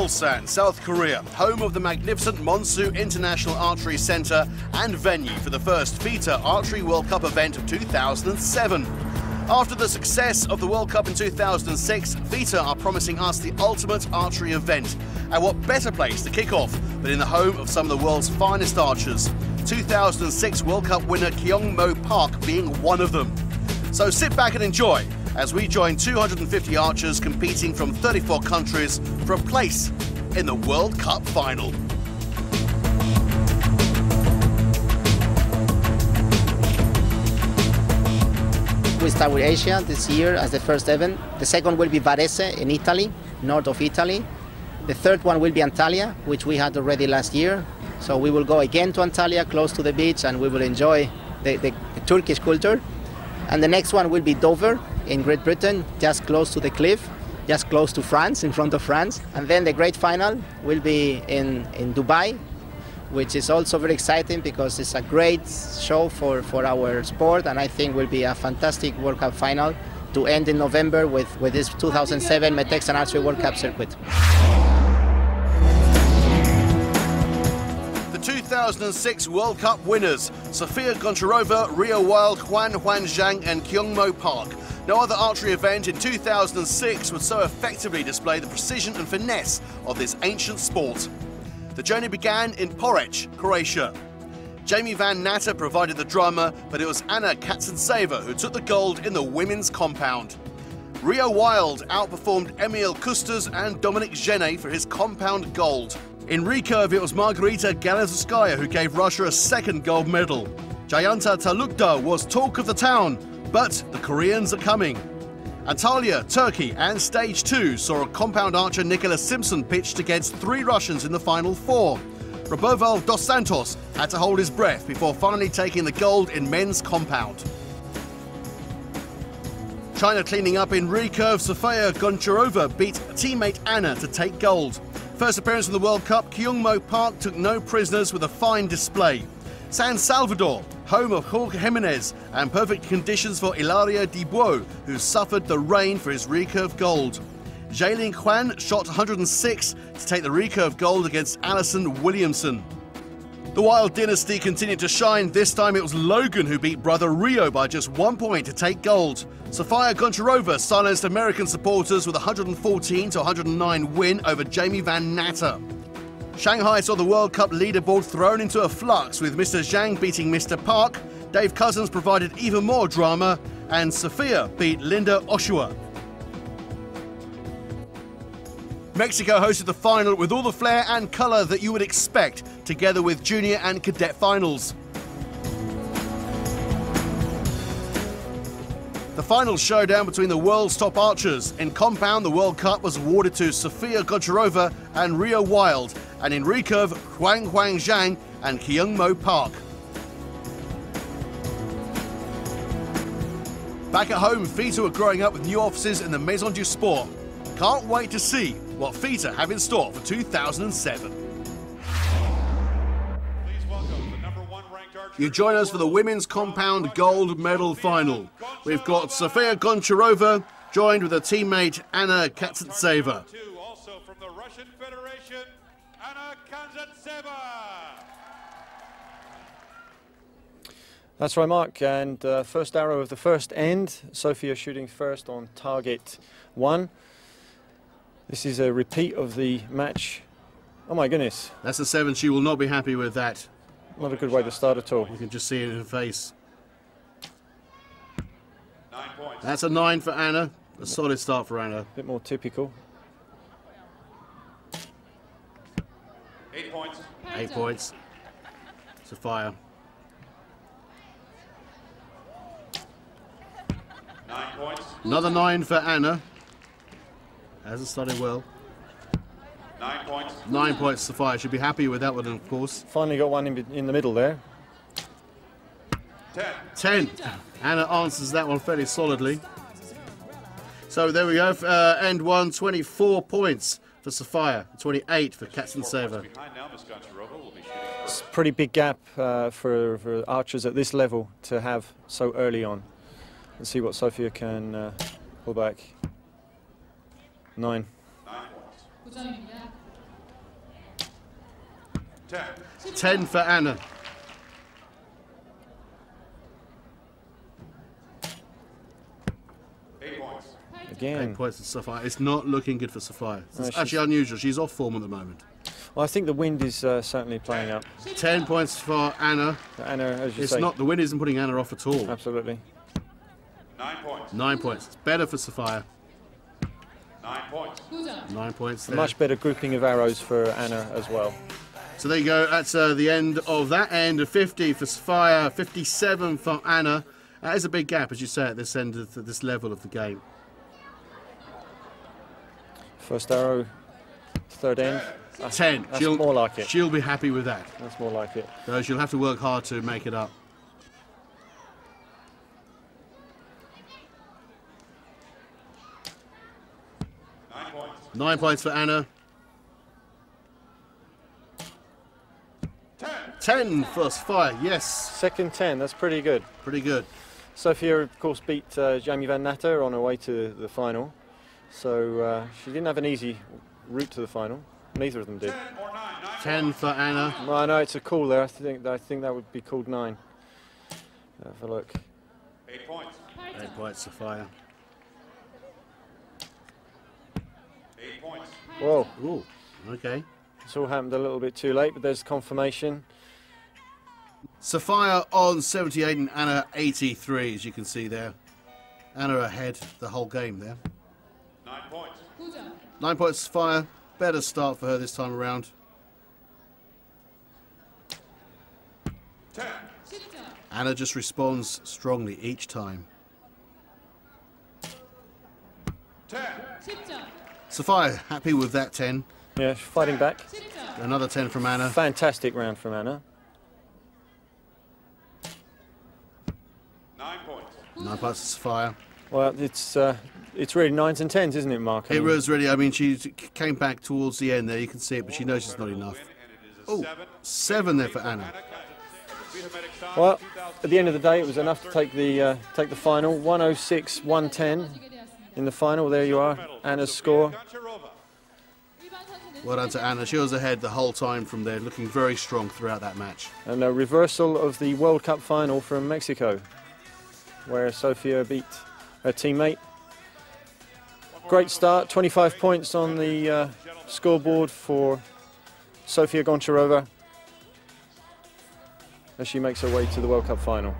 Ulsan, South Korea, home of the magnificent Monsu International Archery Center and venue for the first FITA Archery World Cup event of 2007. After the success of the World Cup in 2006, FITA are promising us the ultimate archery event. And what better place to kick off than in the home of some of the world's finest archers, 2006 World Cup winner Kyung-Mo Park being one of them. So sit back and enjoy as we join 250 archers competing from 34 countries for a place in the World Cup final. We start with Asia this year as the first event. The second will be Varese in Italy, north of Italy. The third one will be Antalya, which we had already last year. So we will go again to Antalya, close to the beach, and we will enjoy the Turkish culture. And the next one will be Dover in Great Britain, just close to the cliff, just close to France, in front of France. And then the great final will be in Dubai, which is also very exciting because it's a great show for our sport, and I think will be a fantastic World Cup final to end in November with this 2007 Metexan Archery World Cup circuit. The 2006 World Cup winners, Sofia Goncharova, Rio Wild, Huan Zhang and Kyung-Mo Park. No other archery event in 2006 would so effectively display the precision and finesse of this ancient sport. The journey began in Porec, Croatia. Jamie Van Natter provided the drama, but it was Anna Katsanseva who took the gold in the women's compound. Rio Wild outperformed Emil Kustas and Dominik Genet for his compound gold. In recurve, it was Margarita Galazutskaya who gave Russia a second gold medal. Jayanta Talukdar was talk of the town, but the Koreans are coming. Antalya, Turkey and Stage 2 saw a compound archer Nicholas Simpson pitched against 3 Russians in the final 4. Roboval dos Santos had to hold his breath before finally taking the gold in men's compound. China cleaning up in recurve, Sofia Goncharova beat teammate Anna to take gold. First appearance in the World Cup, Kyung-Mo Park took no prisoners with a fine display. San Salvador, home of Jorge Jimenez, and perfect conditions for Hilaria Dubois, who suffered the rain for his recurve gold. Jaeling Huan shot 106 to take the recurve gold against Alison Williamson. The Wild dynasty continued to shine. This time it was Logan who beat brother Rio by just 1 point to take gold. Sofia Goncharova silenced American supporters with a 114 to 109 win over Jamie Van Natter. Shanghai saw the World Cup leaderboard thrown into a flux with Mr. Zhang beating Mr. Park, Dave Cousins provided even more drama, and Sofia beat Linda Oshua. Mexico hosted the final with all the flair and colour that you would expect, together with junior and cadet finals. The final showdown between the world's top archers. In compound, the World Cup was awarded to Sofia Goncharova and Rio Wild, and in recurve, Huan Zhang and Kyung-Mo Park. Back at home, FITA are growing up with new offices in the Maison du Sport. Can't wait to see what FITA have in store for 2007. You join us for the women's compound gold medal final. We've got Sofia Goncharova joined with her teammate Anna Katsanseva. Also from the Russian Federation, Anna Katsanseva. That's right, Mark. And first arrow of the first end. Sofia shooting first on target 1. This is a repeat of the match. Oh my goodness. That's a 7. She will not be happy with that. Not a good way to start at all. You can just see it in her face. 9 points. That's a 9 for Anna. A solid start for Anna. A bit more typical. 8 points. 8 points. Sofia. 9 points. Another 9 for Anna. Hasn't started well. 9 points. 9 points, Sofia. Should be happy with that one, of course. Finally got one in the middle there. 10. 10. Anna answers that one fairly solidly. So there we go. End 1, 24 points for Sofia, 28 for Katsanseva. It's a pretty big gap for archers at this level to have so early on. Let's see what Sofia can pull back. 9. 10. 10 for Anna. 8 points. Again. 8 points for Sophia. It's not looking good for Sophia. It's No, she's- actually unusual. She's off form at the moment. Well, I think the wind is certainly playing up. 10 points for Anna. Anna, as you It's say. not, the wind isn't putting Anna off at all. Absolutely. 9 points. 9 points. It's better for Sophia. 9 points. 9 points A there. much better grouping of arrows for Anna as well. So there you go. That's the end of that end. 50 for Sophia, 57 for Anna. That is a big gap, as you say, at this end of this level of the game. First arrow, third end. 10. That's more like it. She'll be happy with that. That's more like it. So she'll have to work hard to make it up. Nine points. 9 points for Anna. 10. 10 for Sophia. Yes, Second 10, that's pretty good. pretty good. Sophia, of course, beat Jamie van Natter on her way to the final. So she didn't have an easy route to the final. Neither of them did. 10 or 9. 9 10 for Anna. Well, no, it's a call there. I think that would be called 9. Have a look. 8 points. 8 points, Sophia. 8 points. Whoa, Ooh, okay. it's all happened a little bit too late, but there's confirmation. Sophia on 78 and Anna 83, as you can see there. Anna ahead the whole game there. 9 points. 9 points, Sophia. Better start for her this time around. 10. Anna just responds strongly each time. 10. Sophia happy with that 10. Yeah, fighting back. Another 10 from Anna. Fantastic round from Anna. 9 points. 9 points to Sophia. Well, it's really 9s and 10s, isn't it, Mark? I It mean, was really, I mean, she came back towards the end there. You can see it, but she knows it's not enough. Oh, 7 there for Anna. well, at the end of the day, it was enough to take the final. 106, 110 in the final. There you are, Anna's score. Well done to Anna. She was ahead the whole time from there, looking very strong throughout that match. And a reversal of the World Cup final from Mexico, where Sophia beat her teammate. Great start, 25 points on the scoreboard for Sofia Goncharova as she makes her way to the World Cup final.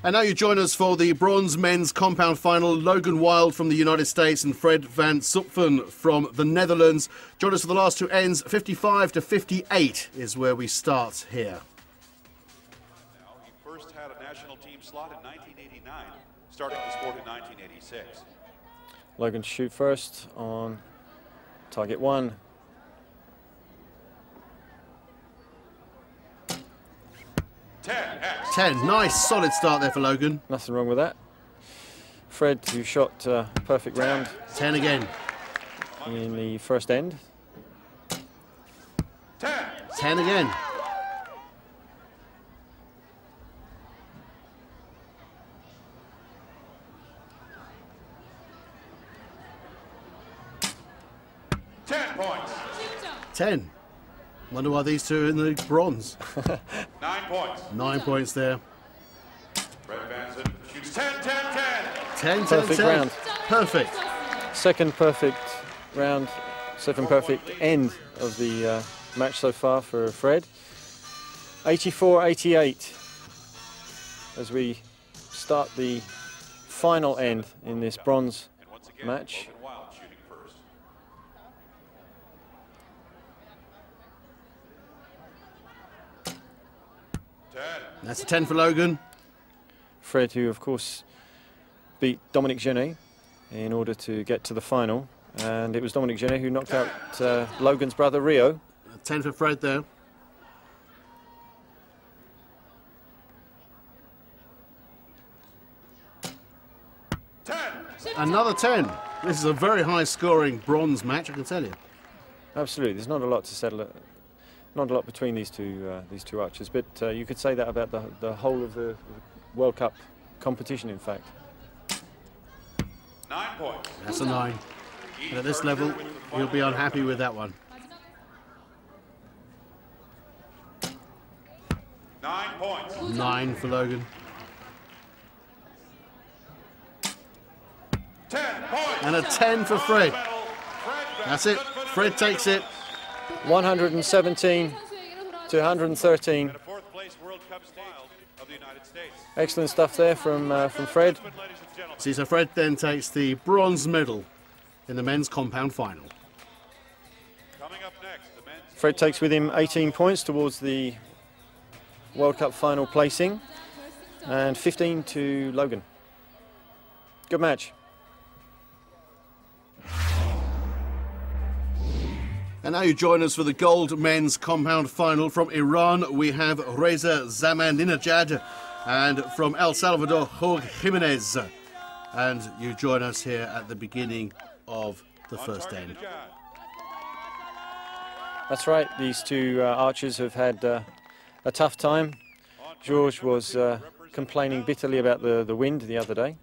And now you join us for the bronze men's compound final. Logan Wild from the United States and Fred van Zutphen from the Netherlands. Join us for the last two ends. 55 to 58 is where we start here. He first had a national team slot in 1989, starting the sport in 1986. Logan to shoot first on target 1. X. 10. Nice, solid start there for Logan. Nothing wrong with that. Fred, who shot perfect round 10 again. in the first end. 10 again. Points. 10. Wonder why these two are in the bronze. 9 points. 9 points there. Fred Van Zutphen shoots 10, 10, 10. 10, 10, Perfect 10. round. Perfect. Second perfect round, second perfect end of the match so far for Fred. 84-88 as we start the final end in this bronze And once again, match. Logan Wild shooting first. That's a 10 for Logan. Fred, who of course beat Dominic Genet in order to get to the final, and it was Dominic Genet who knocked out Logan's brother Rio. 10 for Fred there. Another 10. This is a very high scoring bronze match, I can tell you. Absolutely, there's not a lot to settle, not a lot between these two archers, but you could say that about the whole of the World Cup competition, in fact. 9 points. That's a 9. And at this level, you'll be unhappy with that one. 9 points. 9 for Logan. 10 points. And a 10 for Fred. That's it. Fred takes it. 117 to 113. And a 4th place World Cup stage of the United States. Excellent stuff there from Fred. So Fred then takes the bronze medal in the men's compound final. Coming up next, the men's Fred takes with him 18 points towards the World Cup final placing, and 15 to Logan. Good match. And now you join us for the gold men's compound final. From Iran, we have Reza Zamaninejad, and from El Salvador, Jorge Jimenez. And you join us here at the beginning of the first end. That's right, these two archers have had a tough time. George was complaining bitterly about the wind the other day.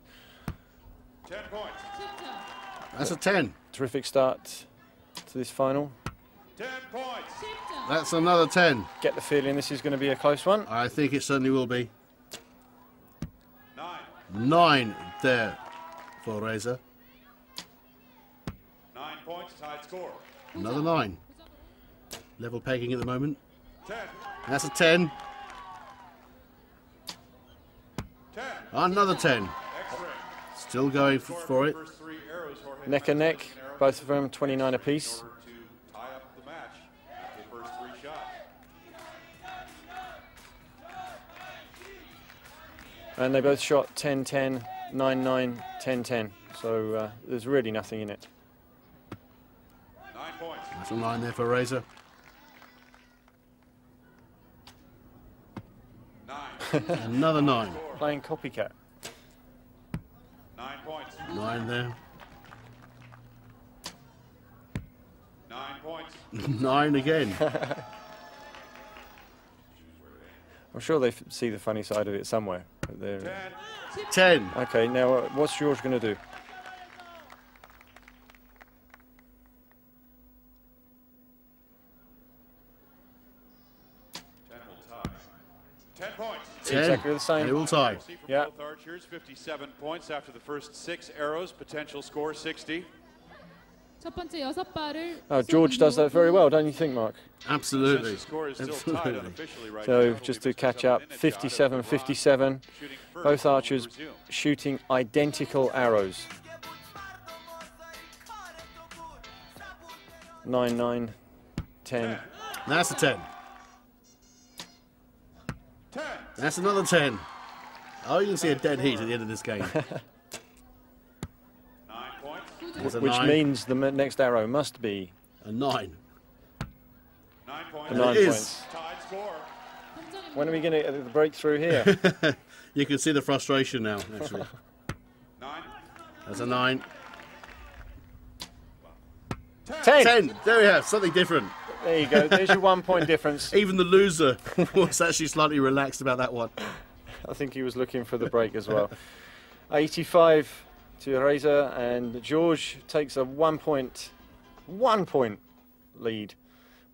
10 points. That's a 10. Terrific start to this final. 10 points. That's another 10. Get the feeling this is going to be a close one. I think it certainly will be. 9. 9 there for Reza. 9 points, tied score. Another 9. Level pegging at the moment. 10. That's a 10. 10. Another 10. X-ray. Still going for it. First 3 arrows, Jorge Neck and neck, Jimenez arrow both of them 29 apiece. to tie up the match after the first 3 shots. And they both shot 10-10, 9-9, 10-10. So there's really nothing in it. 9 points. That's a 9 there for Reza. 9. Another 9. Playing copycat. 9 points. 9 there. 9 points. 9 again. I'm sure they see the funny side of it somewhere. But 10. 10. okay, now what's George going to do? 10 will tie. 10 points. 10. Exactly the same. They will tie. See for Yeah. both archers, 57 points after the first 6 arrows. Potential score 60. 첫 번째 6발을 Oh, George does that very well, don't you think, Mark? Absolutely. The score is still tied Absolutely. unofficially right So now. just to catch up, 57-57. Both archers shooting identical arrows. 9-9, 10. That's a 10. 10. That's another 10. Oh, you can see a dead heat at the end of this game. 9 points. That's a Which 9. means the next arrow must be A 9. 9 points. a 9 is. points. Tied score. When are we going to get the breakthrough here? You can see the frustration now, actually. 9. That's a 9. 10! 10. There we have something different. There you go, there's your 1 point difference. Even the loser was actually slightly relaxed about that one. I think he was looking for the break as well. 85 to Reza, and George takes a 1 point lead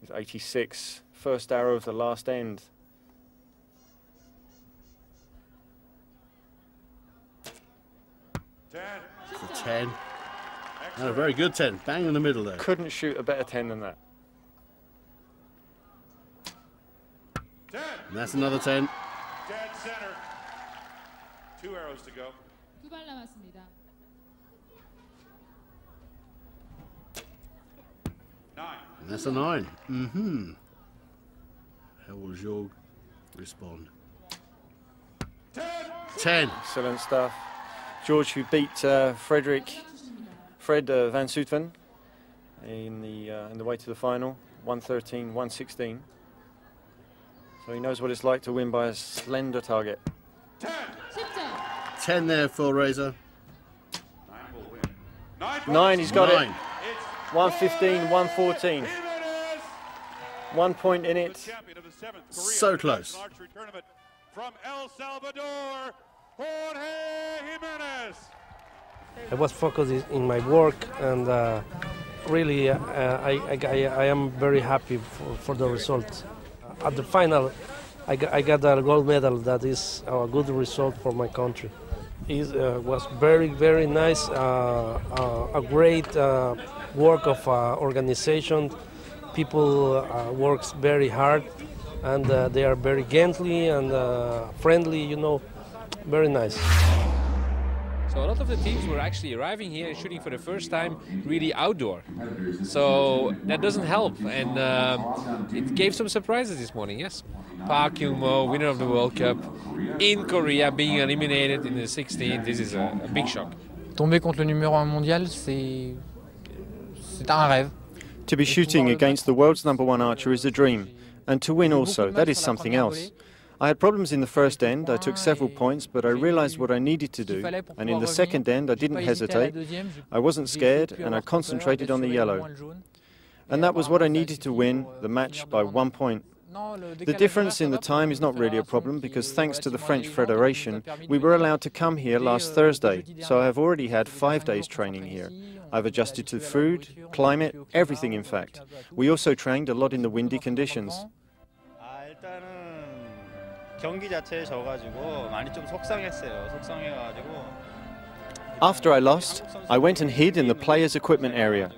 with 86. First arrow of the last end. 10. For 10. And a very good 10. Bang in the middle there. Couldn't shoot a better 10 than that. 10. And that's another 10. Dead center. 2 arrows to go. 2발 남았습니다. 9. And that's a 9. Mm-hmm. How will Jorg respond? 10. 10. Excellent stuff. George, who beat Fred Van Soetven in the way to the final, 113, 116. So he knows what it's like to win by a slender target. 10. 10점. 10 there for Reza. 9 will win. 9 points. 9, he's got 9. it. 115, 114. Jimenez, 1 point in the it. champion of the 7th Korean So close. International Archery Tournament from El Salvador, Jorge Jimenez. I was focused in my work, and really I am very happy for the result. At the final, I got a gold medal. That is a good result for my country. It was very, very nice, a great work of organization. People works very hard, and they are very gently and friendly, you know, very nice. So a lot of the teams were actually arriving here and shooting for the first time really outdoor. So that doesn't help, and it gave some surprises this morning, yes. Park Kyung-mo, winner of the World Cup, in Korea, being eliminated in the 16th, this is a big shock. Tomber contre le numéro 1 mondial, c'est un rêve. To be shooting against the world's #1 archer is a dream, and to win also, that is something else. I had problems in the first end, I took several points, but I realized what I needed to do, and in the second end I didn't hesitate, I wasn't scared, and I concentrated on the yellow. And that was what I needed to win the match by 1 point. The difference in the time is not really a problem, because thanks to the French Federation, we were allowed to come here last Thursday, so I have already had 5 days training here. I've adjusted to food, climate, everything in fact. We also trained a lot in the windy conditions. After I lost, I went and hid in the players' equipment area.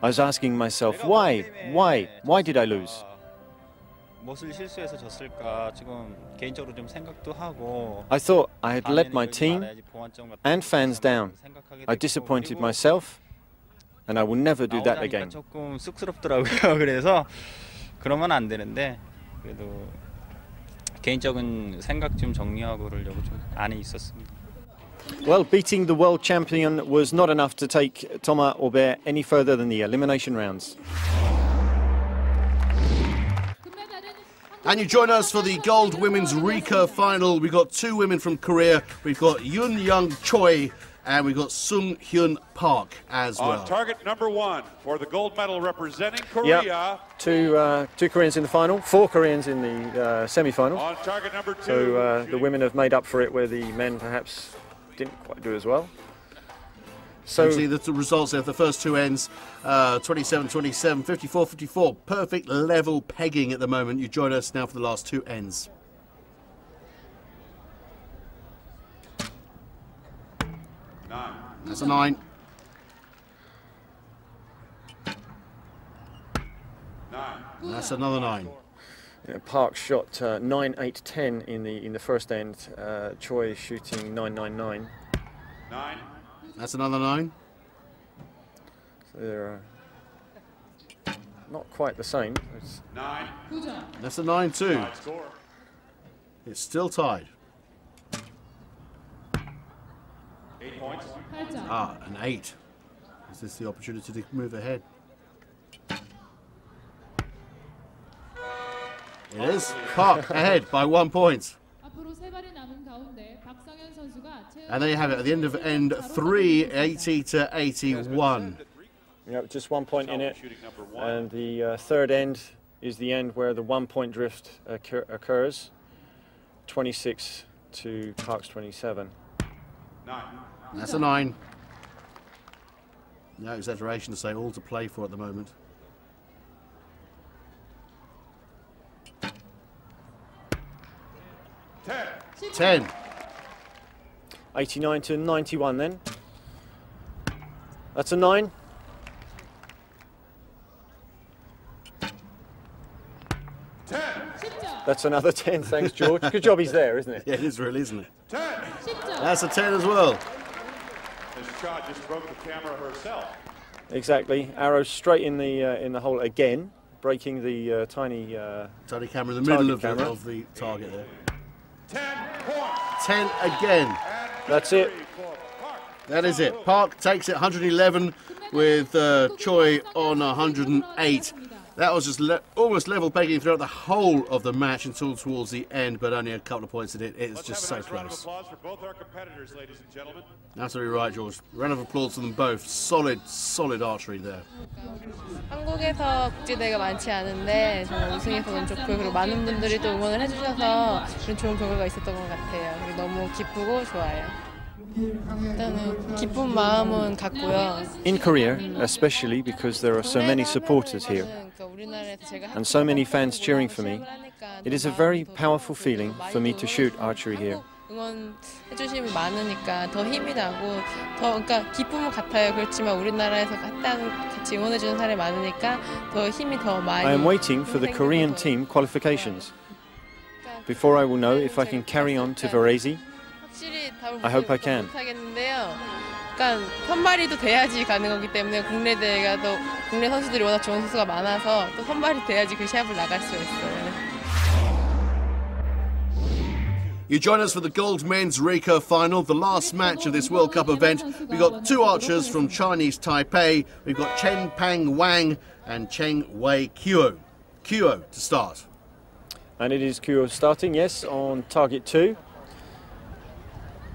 I was asking myself, why did I lose? I thought I had let my team and fans down. I disappointed myself, and I will never do that again. 그래서 그러면 안 되는데 그래도 개인적인 생각 좀 정리하고 그러려고 좀 안에 있었습니다. Well, beating the world champion was not enough to take Thomas Aubert any further than the elimination rounds. And you join us for the gold women's recurve final. We've got 2 women from Korea. We've got Yoon Young Choi and we've got Sung Hyun Park as well. On target #1 for the gold medal representing Korea. Yep. Two Koreans in the final, 4 Koreans in the semi-final. On target #2. So the women have made up for it where the men perhaps didn't quite do as well. So you see the results there, the first 2 ends, 27-27, 54-54, perfect level pegging at the moment. You join us now for the last 2 ends. That's a 9. 9. That's another 9. Yeah, Park shot 9-8-10 in the first end. Choi shooting 9-9-9. 9. That's another 9. So they're not quite the same. It's 9. That's a 9 too. Tied score. It's still tied. 8 points. An 8. Is this the opportunity to move ahead? It is. Park ahead by 1 point. And there you have it, at the end of end 3, 80-81. Yeah, just 1 point in it. And the third end is the end where the 1 point drift occurs. 26 to Park's 27. 9. That's a 9. No exaggeration to say all to play for at the moment. 10. 89 to 91 then. That's a 9. 10. That's another 10, thanks George. Good job he's there, isn't it? Yeah, it is really, isn't it? 10. That's a 10 as well. This shot just broke the camera herself. Exactly. Arrow straight in the hole again, breaking the tiny camera in the middle of the target there. 10 points. 10 again. That's it. That is it. Park takes it 111 with Choi on 108. That was just almost level pegging throughout the whole of the match until towards the end, but only a couple of points in it. It's just so close. Round of applause for both our competitors, ladies and gentlemen. Absolutely right, George. Round of applause to them both. Solid archery there. 한국에서 국제대회가 많지 않은데 정말 우승해서 너무 좋고요. 그리고 많은 분들이 또 응원을 해주셔서 그런 좋은 결과가 있었던 것 같아요. 그리고 너무 기쁘고 좋아요. 일단은 기쁜 마음은 같고요. In Korea, especially because there are so many supporters here and so many fans cheering for me, It is a very powerful feeling for me to shoot archery here. 응원해주시면 많으니까 더 힘이 나고 그러니까 기쁨은 같아요. 그렇지만 우리나라에서 같이 응원해주는 사람이 많으니까 더 힘이 더 많이. I am waiting for the Korean team qualifications. Before I will know if I can carry on to Varese, I hope I can. 그러니까 선발이도 돼야지 가는 거기 때문에 국내 대회가 또 국내 선수들이 워낙 좋은 선수가 많아서 또 선발이 돼야지 그 시합을 나갈 수 있어요. You join us for the gold men's recurve final, the last match of this World Cup event. We've got two archers from Chinese Taipei. We've got Chen Pang Wang and Cheng Wei Kuo. Kuo to start. And it is Kuo starting, yes, on target 2.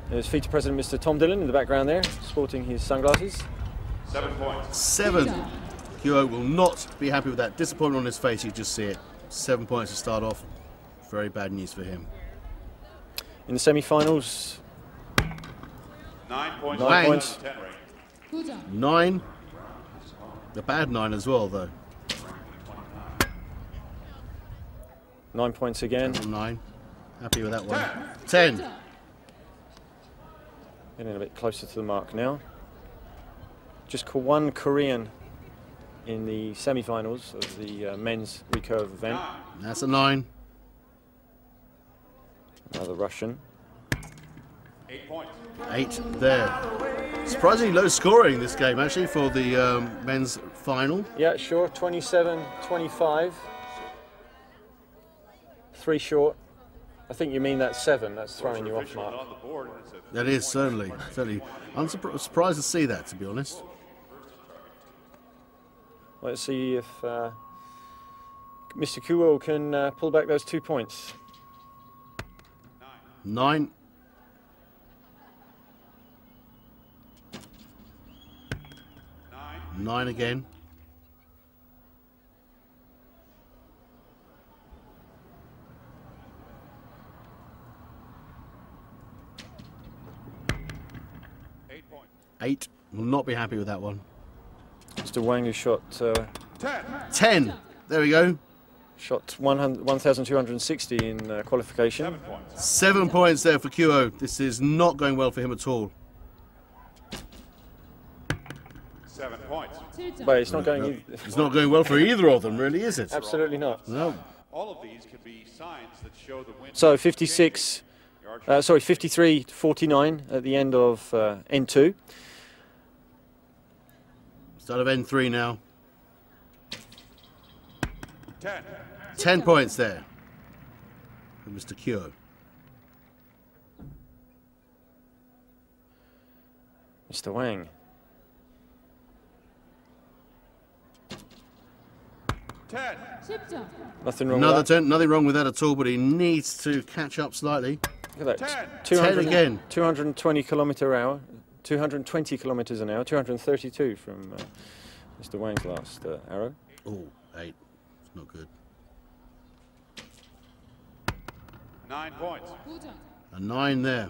There's FITA President Mr. Tom Dillon in the background there, sporting his sunglasses. 7 points. 7. Kuo will not be happy with that. Disappointment on his face, you just see it. 7 points to start off. Very bad news for him. In the semi-finals, 9 points. 9 points. 9. A bad 9 as well, though. 9 points again. 9. Happy with that one. 10. Getting a bit closer to the mark now. Just one Korean in the semi-finals of the men's recurve event. That's a 9. Another Russian. 8 points. 8 there. Surprisingly low scoring this game, actually, for the men's final. Yeah, sure. 27-25. 3 short. I think you mean that's 7. That's throwing you off, Mark. That is certainly. I'm surprised to see that, to be honest. Let's see if Mr. Kuo can pull back those 2 points. 9. 9 again. 8. Will not be happy with that one. Mr. Wang, who shot 10. There we go. Shot 1,260 in qualification. 7 points there for Kuo. This is not going well for him at all. 7 points. But it's not going. It's not going well for either of them, really, is it? Absolutely not. No. All of these could be signs that show the win. So 53-49 at the end of N2. Start of N3 now. 10. 10 points there for Mr. Kuo. Mr. Wang. 10. Nothing wrong Another with that. 10. Nothing wrong with that at all, but he needs to catch up slightly. Look at that. 10 again. 220 kilometers an hour, 232 from Mr. Wang's last arrow. Oh, 8. It's not good. 9 points. A 9 there.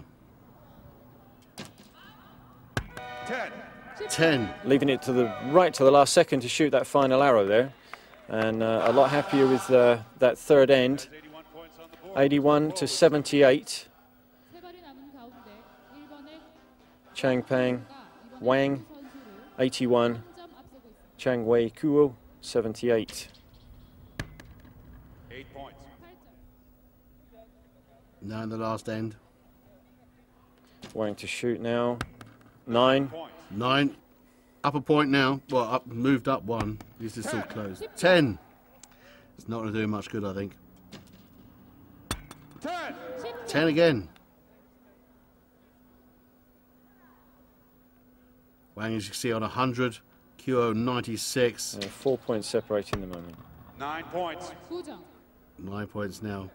10. 10. Leaving it to the right to the last second to shoot that final arrow there. And a lot happier with that third end. 81-78. Chang Pang Wang, 81. Cheng Wei Kuo, 78. 8 points. Now in the last end. Wang to shoot now. 9. 9. Up a point now. Well, up, moved up 1. This is still closed. 10. It's not going to do much good, I think. 10 again. Wang, as you can see, on 100. Kuo 96. 4 points separating them only. 9 points. 9 points now.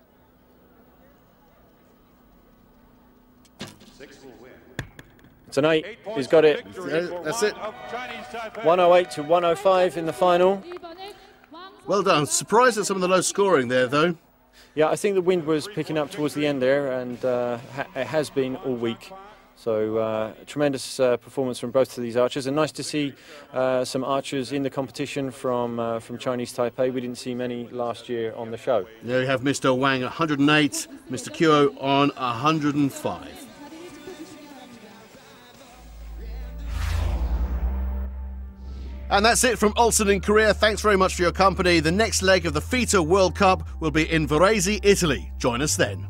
6 will win. It's an 8. He's got it. That's it. 108 to 105 in the final. Well done. Surprised at some of the low scoring there, though. Yeah, I think the wind was picking up towards the end there, and it has been all week. So tremendous performance from both of these archers, and nice to see some archers in the competition from Chinese Taipei. We didn't see many last year on the show. There we have Mr. Wang 108, Mr. Kyo on 105. And that's it from Olsen in Korea. Thanks very much for your company. The next leg of the FITA World Cup will be in Varese, Italy. Join us then.